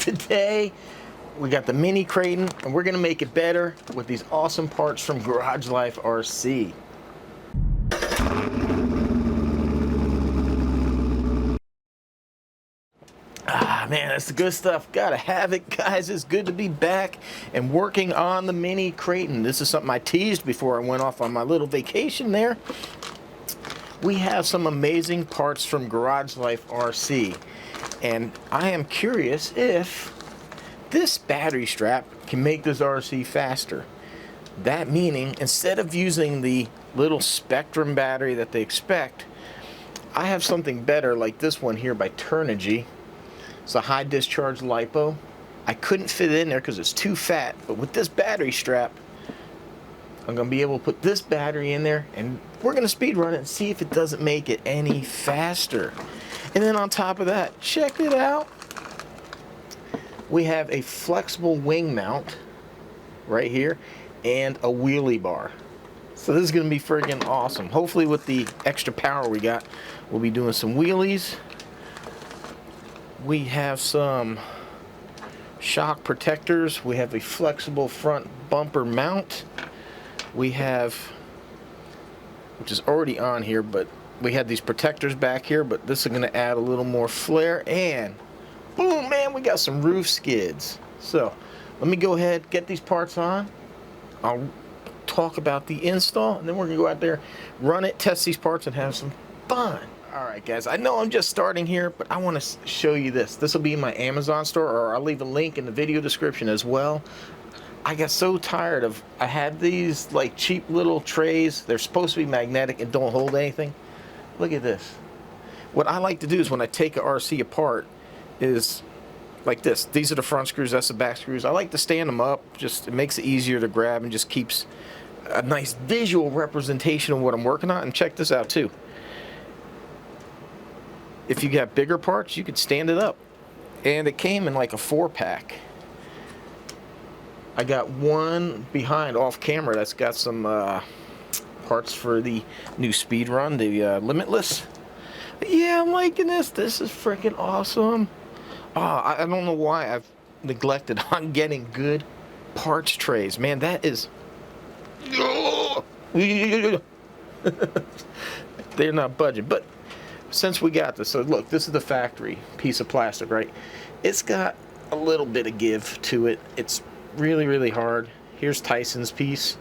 Today, we got the Mini Kraton, and we're gonna make it better with these awesome parts from Garage Life RC. Man, that's the good stuff. Gotta have it, guys. It's good to be back and working on the Mini Kraton. This is something I teased before I went off on my little vacation there. We have some amazing parts from Garage Life RC, and I am curious if this battery strap can make this RC faster. That meaning, instead of using the little Spectrum battery that they expect, I have something better like this one here by Turnigy. It's a high discharge LiPo. I couldn't fit it in there because it's too fat, but with this battery strap, I'm going to be able to put this battery in there, and we're going to speed run it and see if it doesn't make it any faster. And then on top of that, check it out. We have a flexible wing mount right here and a wheelie bar. So this is going to be friggin' awesome. Hopefully with the extra power we got, we'll be doing some wheelies. We have some shock protectors. We have a flexible front bumper mount. We have, which is already on here, but we had these protectors back here, but this is going to add a little more flair. And boom, man, we got some roof skids. So let me go ahead, get these parts on. I'll talk about the install, and then we're going to go out there, run it, test these parts, and have some fun. Alright guys, I know I'm just starting here, but I want to show you this. This will be in my Amazon store, or I'll leave a link in the video description as well. I got so tired of, I had these like cheap little trays. They're supposed to be magnetic and don't hold anything. Look at this. What I like to do is when I take an RC apart is like this. These are the front screws, that's the back screws. I like to stand them up, just it makes it easier to grab and just keeps a nice visual representation of what I'm working on. And check this out too. If you got bigger parts, you could stand it up. And it came in like a 4-pack. I got one behind off camera that's got some parts for the new speed run, the Limitless. Yeah, I'm liking this. This is freaking awesome. I don't know why I've neglected on getting good parts trays. Man, that is... They're not budging. But since we got this, so look, this is the factory piece of plastic, right? It's got a little bit of give to it. It's really, really hard. Here's Tyson's piece.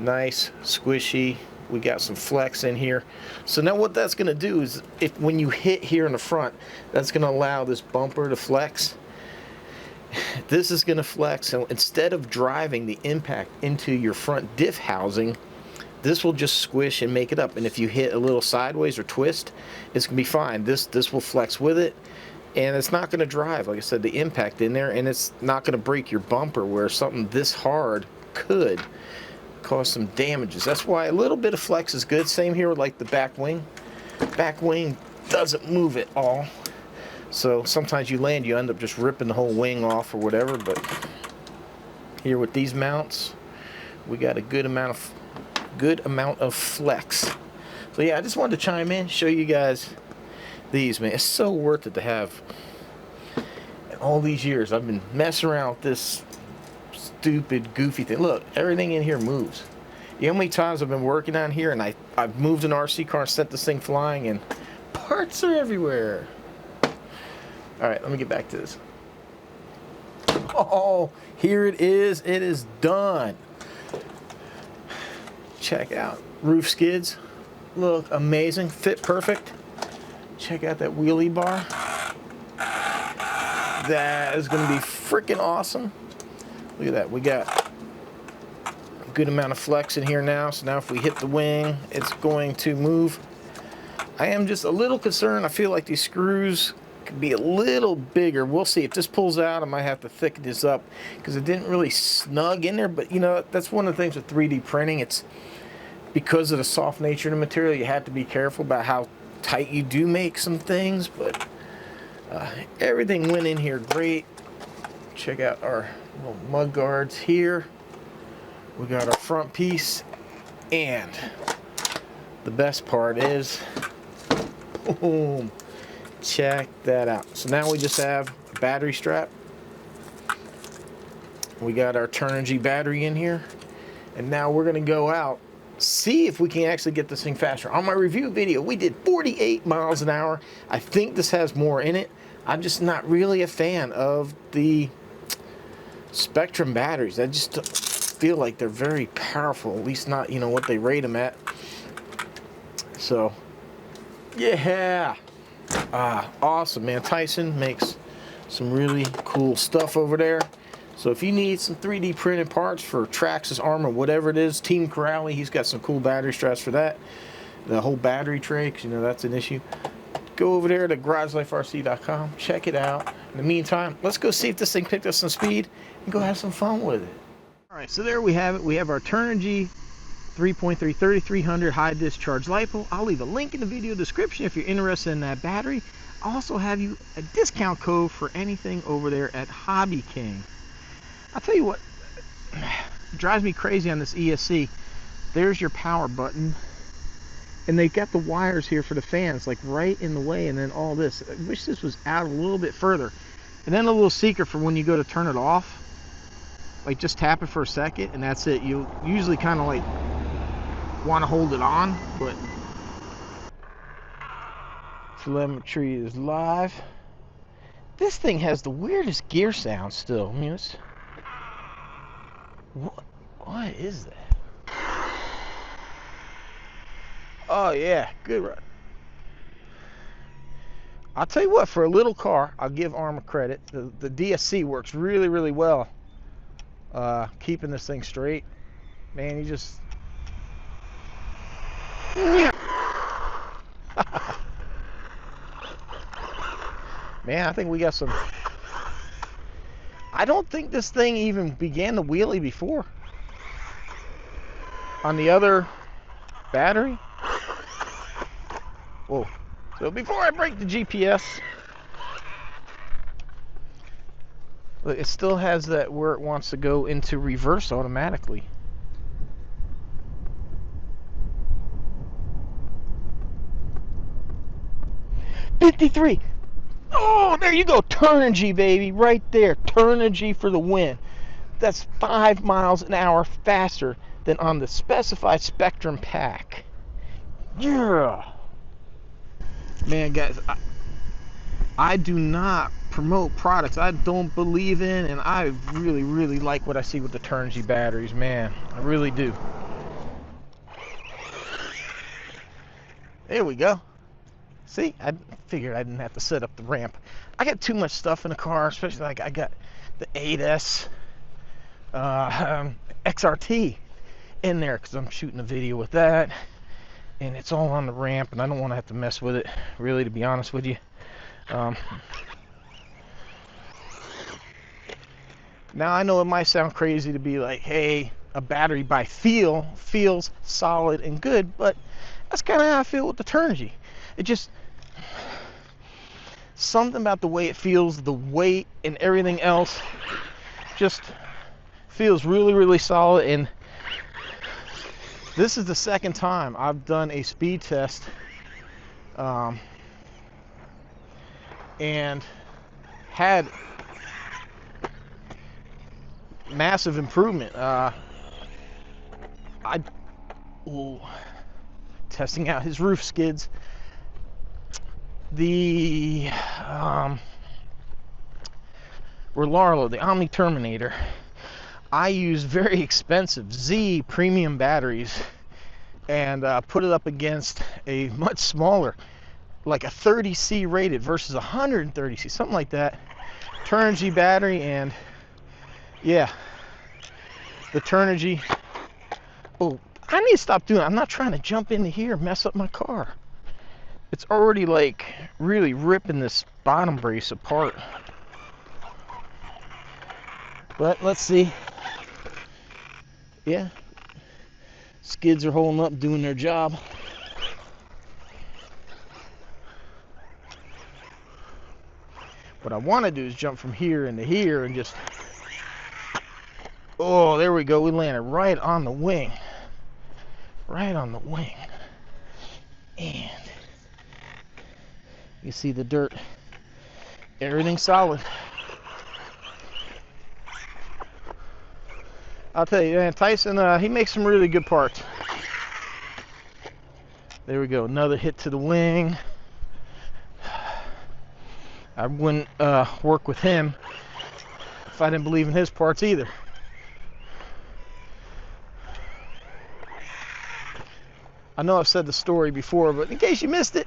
Nice, squishy. We got some flex in here. So now what that's going to do is, if when you hit here in the front, that's going to allow this bumper to flex. This is going to flex, so instead of driving the impact into your front diff housing, this will just squish and make it up. And if you hit a little sideways or twist, it's going to be fine. This will flex with it, and it's not going to drive, like I said, the impact in there, and it's not going to break your bumper where something this hard could cause some damages. That's why a little bit of flex is good. Same here with like the back wing. Back wing doesn't move at all. So sometimes you land, you end up just ripping the whole wing off or whatever. But here with these mounts, we got a good amount of flex. So yeah, I just wanted to chime in, show you guys these, man. It's so worth it to have. All these years I've been messing around with this stupid goofy thing. Look, everything in here moves. You know how many times I've been working on here and I've moved an RC car and sent this thing flying and parts are everywhere. Alright, let me get back to this. Oh, here it is. It is done. Check out roof skids. Look amazing. Fit perfect. Check out that wheelie bar. That is going to be freaking awesome. Look at that. We got a good amount of flex in here now. So now if we hit the wing, it's going to move. I am just a little concerned. I feel like these screws could be a little bigger. We'll see. If this pulls out, I might have to thicken this up because it didn't really snug in there. But, you know, that's one of the things with 3D printing. It's because of the soft nature of the material, you have to be careful about how tight you do make some things. But everything went in here great. Check out our little mud guards here. We got our front piece, and the best part is, boom, check that out. So now we just have a battery strap. We got our turnigy battery in here. And now we're gonna go out, see if we can actually get this thing faster. On my review video, we did 48 miles an hour. I think this has more in it. I'm just not really a fan of the Spectrum batteries. I just feel like they're very powerful, at least not, you know, what they rate them at. So, yeah. Awesome, man. Tyson makes some really cool stuff over there. So if you need some 3D printed parts for Traxxas armor, whatever it is, Team Corrali, he's got some cool battery straps for that. The whole battery tray, because you know that's an issue. Go over there to GarageLifeRC.com, check it out. In the meantime, let's go see if this thing picked up some speed and go have some fun with it. All right, so there we have it. We have our turnigy 3.3 3300 high discharge LiPo. I'll leave a link in the video description if you're interested in that battery. I'll also have you a discount code for anything over there at hobbyking. I'll tell you what drives me crazy on this ESC. There's your power button, and they've got the wires here for the fans like right in the way, and then all this. I wish this was out a little bit further. And then a little secret for when you go to turn it off, like just tap it for a second and that's it. You usually kind of like want to hold it on, but telemetry is live. This thing has the weirdest gear sound still. I mean, it's what is that? Oh yeah, good run. I'll tell you what, for a little car, I'll give Arma credit. The DSC works really, really well. Keeping this thing straight. Man, you just... Man, I think we got some... I don't think this thing even began the wheelie before. On the other battery. Whoa. So before I break the GPS, look, it still has that where it wants to go into reverse automatically. $53. Oh, there you go. Turnigy, baby. Right there. Turnigy for the win. That's 5 miles an hour faster than on the specified Spectrum pack. Yeah. Man, guys, I do not promote products I don't believe in, and I really, really like what I see with the turnigy batteries, man. I really do. There we go. See, I figured I didn't have to set up the ramp. I got too much stuff in the car, especially like I got the 8S XRT in there because I'm shooting a video with that, and it's all on the ramp, and I don't want to have to mess with it, really, to be honest with you. Now I know it might sound crazy to be like, hey, a battery by feel feels solid and good, but that's kind of how I feel with the turnigy. It just, something about the way it feels, the weight and everything else just feels really, really solid. And this is the second time I've done a speed test and had massive improvement. Testing out his roof skids. The Rollarlo, the Omni Terminator, I use very expensive Z premium batteries and put it up against a much smaller, like a 30C rated versus 130C, something like that, turnigy battery. And yeah, the turnigy. Oh, I need to stop doing it. I'm not trying to jump into here and mess up my car. It's already like really ripping this bottom brace apart. But let's see. Yeah, skids are holding up, doing their job. What I want to do is jump from here into here and just... Oh, there we go. We landed right on the wing. Right on the wing. And you see the dirt. Everything's solid. I'll tell you, man, Tyson, he makes some really good parts. There we go, another hit to the wing. I wouldn't work with him if I didn't believe in his parts either. I know I've said the story before, but in case you missed it,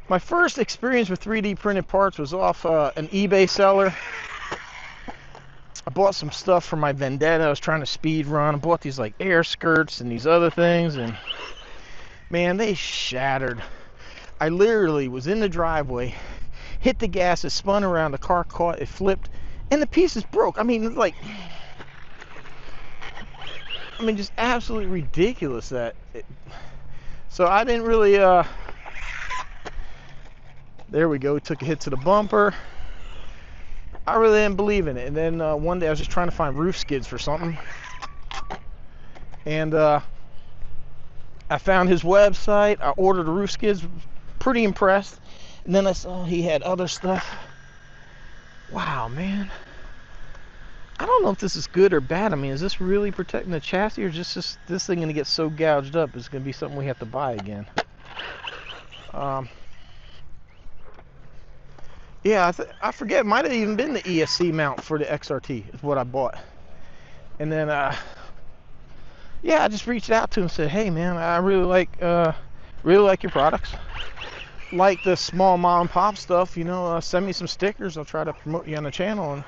my first experience with 3D printed parts was off an eBay seller. I bought some stuff for my Vendetta. I was trying to speed run. I bought these like air skirts and these other things, and man, they shattered. I literally was in the driveway, hit the gas, it spun around, the car caught, it flipped, and the pieces broke. I mean, it's like, just absolutely ridiculous that so I didn't really there we go, took a hit to the bumper. I really didn't believe in it. And then one day I was just trying to find roof skids for something, and I found his website. I ordered the roof skids, pretty impressed, and then I saw he had other stuff. Wow, man, I don't know if this is good or bad. I mean, is this really protecting the chassis, or is this thing going to get so gouged up it's going to be something we have to buy again? Yeah, I forget. It might have even been the ESC mount for the XRT is what I bought. And then, yeah, I just reached out to him and said, "Hey, man, I really like your products. Like the small mom and pop stuff. You know, send me some stickers. I'll try to promote you on the channel." And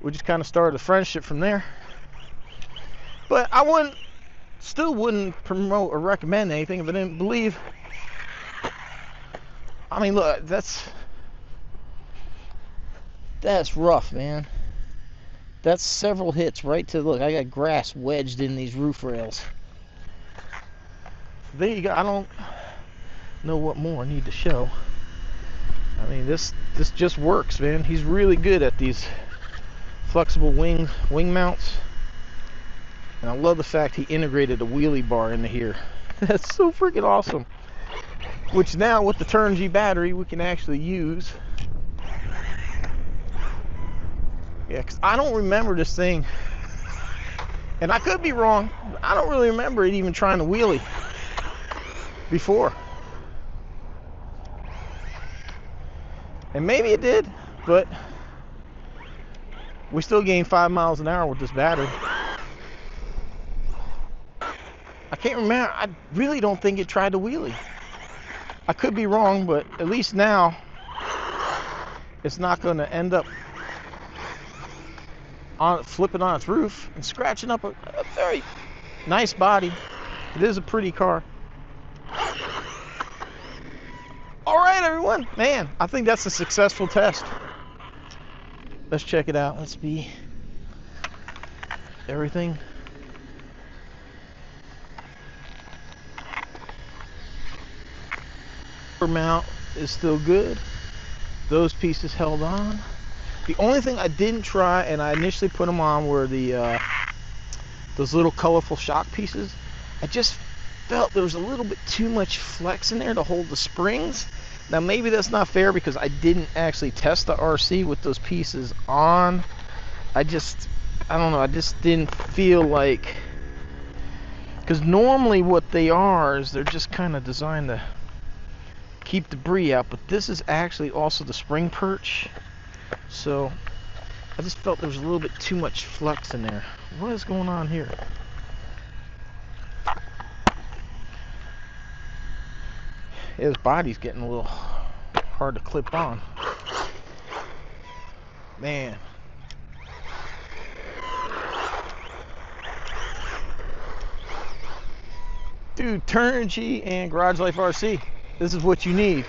we just kind of started a friendship from there. But I still wouldn't promote or recommend anything if I didn't believe. I mean, look, that's rough, man. That's several hits right to, look, I got grass wedged in these roof rails. There you go. I don't know what more I need to show. I mean, this just works, man. He's really good at these flexible wing mounts. And I love the fact he integrated a wheelie bar into here. That's so freaking awesome. Which now with the turnigy battery we can actually use. Yeah, because I don't remember this thing, and I could be wrong, I don't really remember it even trying to wheelie before. And maybe it did, but we still gained 5 miles an hour with this battery. I can't remember. I really don't think it tried to wheelie. I could be wrong, but at least now it's not going to end up flipping on its roof and scratching up a very nice body. It is a pretty car. All right, everyone. Man, I think that's a successful test. Let's check it out. Let's be everything. Mount is still good. Those pieces held on. The only thing I didn't try, and I initially put them on, were the those little colorful shock pieces. I just felt there was a little bit too much flex in there to hold the springs. Now maybe that's not fair because I didn't actually test the RC with those pieces on. I don't know, I just didn't feel like, because normally what they are is they're just kind of designed to keep debris out, but this is actually also the spring perch, so I just felt there was a little bit too much flex in there. What is going on here? His body's getting a little hard to clip on, man. Dude, turnigy and Garage Life RC. This is what you need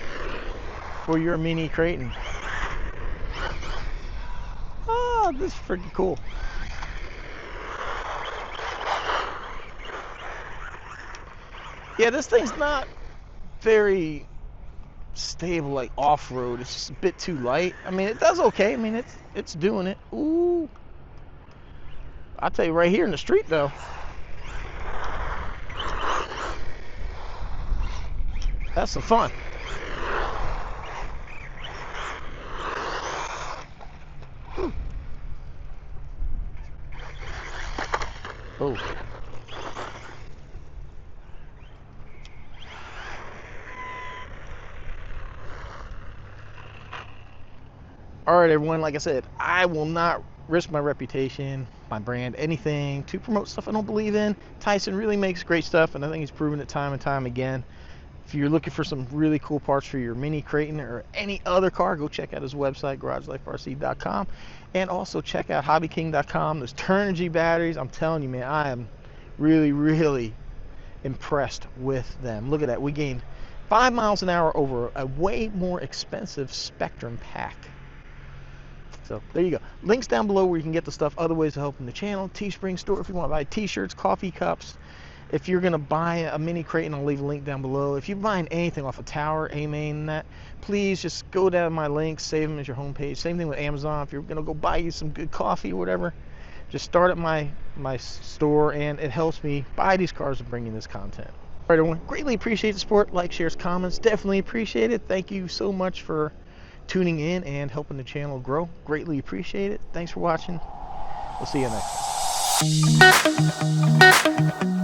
for your Mini Kraton. Oh, this is freaking cool. Yeah, this thing's not very stable like off-road. It's just a bit too light. I mean, it does okay. I mean, it's doing it. Ooh. I'll tell you right here in the street though. That's some fun. Oh. All right, everyone, like I said, I will not risk my reputation, my brand, anything to promote stuff I don't believe in. Tyson really makes great stuff, and I think he's proven it time and time again. If you're looking for some really cool parts for your Mini Kraton or any other car, go check out his website, garageliferc.com, and also check out hobbyking.com. There's turnigy batteries. I'm telling you, man, I am really, really impressed with them. Look at that. We gained 5 miles an hour over a way more expensive Spectrum pack. So there you go. Links down below where you can get the stuff. Other ways of helping the channel. Teespring store if you want to buy t-shirts, coffee cups. If you're going to buy a Mini Kraton, I'll leave a link down below. If you're buying anything off a tower, A-Main, that, please just go down my links, save them as your homepage. Same thing with Amazon. If you're going to go buy you some good coffee or whatever, just start at my store, and it helps me buy these cars and bring you this content. All right, everyone. Greatly appreciate the support. Like, shares, comments. Definitely appreciate it. Thank you so much for tuning in and helping the channel grow. Greatly appreciate it. Thanks for watching. We'll see you next time.